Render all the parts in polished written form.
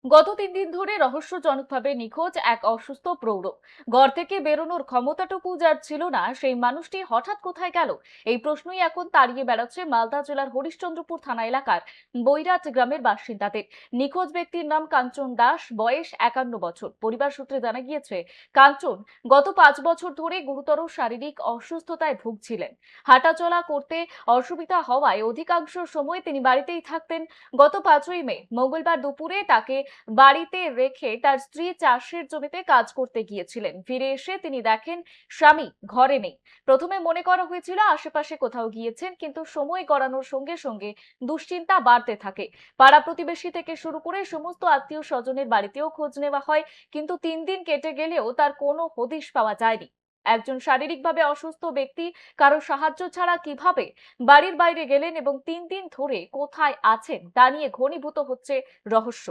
গত 3 দিন ধরে রহস্যজনকভাবে নিখোঁজ এক অসুস্থ প্রৌঢ়। ঘর থেকে বেরোনোর ক্ষমতাটুকু যার ছিল না, সেই মানুষটি হঠাৎ কোথায় গেল? এই প্রশ্নই এখন তাড়িয়ে বেড়াচ্ছে মালদা জেলার হরিশ্চন্দ্রপুর থানা এলাকার বৈরাট গ্রামের বাসিন্দাদের। নিখোঁজ ব্যক্তির নাম কাঞ্চন দাস, বয়স 51 বছর। পরিবার সূত্রে জানা গিয়েছে, কাঞ্চন গত 5 বছর ধরে গুরুতর শারীরিক অসুস্থতায় ভুগছিলেন। হাঁটাচলা করতে অসুবিধা হওয়ায় অধিকাংশ সময় তিনি বাড়িতেই থাকতেন। গত 5ই মে মঙ্গলবার দুপুরে তাকে বাড়িতে রেখে তার স্ত্রী চাষের জমিতে কাজ করতে গিয়েছিলেন। ফিরে এসে তিনি দেখেন স্বামী ঘরে নেই। প্রথমে মনে করা হয়েছিল আশেপাশে কোথাও গিয়েছেন, কিন্তু সময় গড়ানোর সঙ্গে সঙ্গে দুশ্চিন্তা বাড়তে থাকে। পাড়া প্রতিবেশী থেকে শুরু করে সমস্ত আত্মীয় স্বজনের বাড়িতেও খোঁজ নেওয়া হয়, কিন্তু 3 দিন কেটে গেলেও তার কোনো হদিশ পাওয়া যায়নি। একজন শারীরিকভাবে অসুস্থ ব্যক্তি কারো সাহায্য ছাড়া কিভাবে বাড়ির বাইরে গেলেন এবং 3 দিন ধরে কোথায় আছেন তা নিয়ে ঘনীভূত হচ্ছে রহস্য।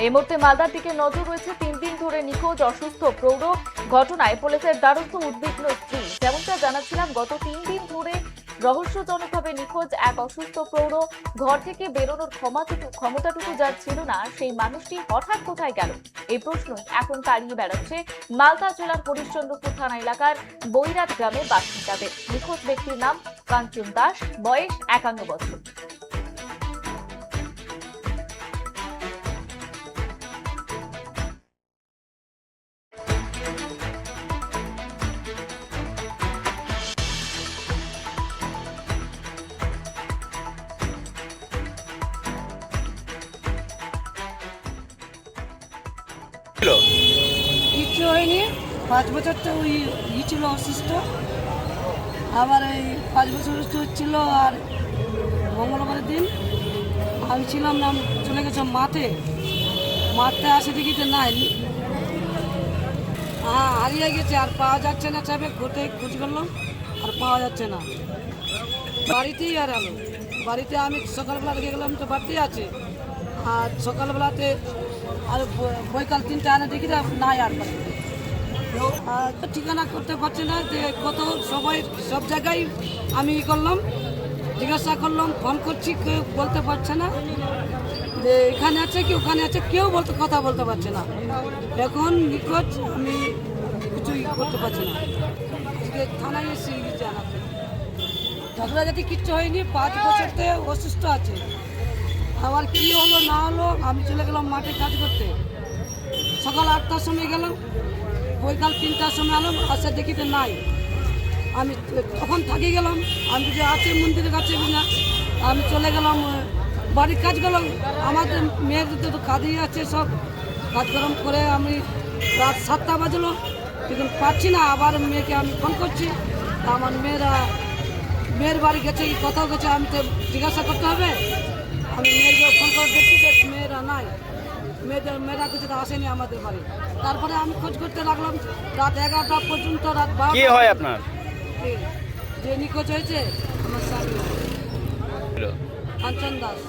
এই মুহূর্তে মালদার দিকে নজর রয়েছে। 3 দিন ধরে নিখোঁজ অসুস্থ প্রৌঢ়। ঘটনায় পুলিশের দ্বারস্থ উদ্বিগ্ন স্ত্রী। যেমনটা জানাচ্ছিলাম, গত 3 দিন ধরে রহস্যজনকভাবে নিখোঁজ এক অসুস্থ প্রৌঢ়। ঘর থেকে বেরোনোর ক্ষমতাটুকু যার ছিল না, সেই মানুষটি হঠাৎ কোথায় গেল? এই প্রশ্ন এখন তাড়িয়ে বেড়াচ্ছে মালদা জেলার হরিশ্চন্দ্রপুর থানা এলাকার বৈরাট গ্রামের বাসিন্দাদের। নিখোঁজ ব্যক্তির নাম কাঞ্চন দাস, বয়স 51 বছর। ছিল। কিচ্ছু হয়নি। 5 বছর তো ওই ছিল অসুস্থ। আবার এই 5 বছর অসুস্থ হচ্ছিল। আর মঙ্গলবারের দিন আমি ছিলাম না, চলে গেছিলাম মাঠে আসে দেখি তো নাই, হারিয়ে গেছে। আর পাওয়া যাচ্ছে না, চাপে ঘুরতে খোঁজ করলাম আর পাওয়া যাচ্ছে না। বাড়িতেই আর আলো বাড়িতে আমি সকালবেলা রেখে গেলাম, তো বাড়িতেই আছে। আর সকালবেলাতে আর বৈকাল 3টে আনে দেখি নাই আর বাড়িতে। আর ঠিকানা করতে পারছি না, যে কত সবাই সব জায়গায় আমি করলাম, জিজ্ঞাসা করলাম, ফোন করছি, কেউ বলতে পারছে না যে এখানে আছে কি ওখানে আছে, কেউ কথা বলতে পারছে না। এখন নিখোঁজ, আমি কিছুই করতে পারছি না। আজকে থানায় এসে জানাতে, ঝগড়া জাতি কিচ্ছু হয়নি। 5 বছরতে অসুস্থ আছে। আবার কি হলো না হলো, আমি চলে গেলাম মাঠে কাজ করতে। সকাল 8টার সময় গেলাম, বৈকাল 3টার সময় আলাম, আসে দেখি তো নাই। আমি তখন থাকি গেলাম, আমি যে আছে মন্দিরের কাছে না, আমি চলে গেলাম বাড়ির কাজ করলাম। আমাদের মেয়েদের তো কাজই আছে, সব কাজকর্ম করে আমি রাত 7টা বাজলো, কিন্তু পাচ্ছি না। আবার মেয়েকে আমি ফোন করছি, তা আমার মেয়ের বাড়ি গেছে কি কোথাও গেছে, আমি তো জিজ্ঞাসা করতে হবে। আমি মেয়েকে ফোন করে দেখছি যে মেয়েরা নাই, মেয়েরা কিছু আসেনি আমাদের বাড়ি। তারপরে আমি খোঁজ করতে লাগলাম রাত 11টা পর্যন্ত, রাত 12টা। কি হয় আপনার? যে নিখোঁজ হয়েছে আমার স্বামী ছিল। কাঞ্চন দাস।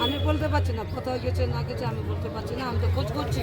আমি বলতে পারছি না কোথাও গেছে না গেছে, আমি বলতে পারছি না। আমি তো খোঁজ করছি।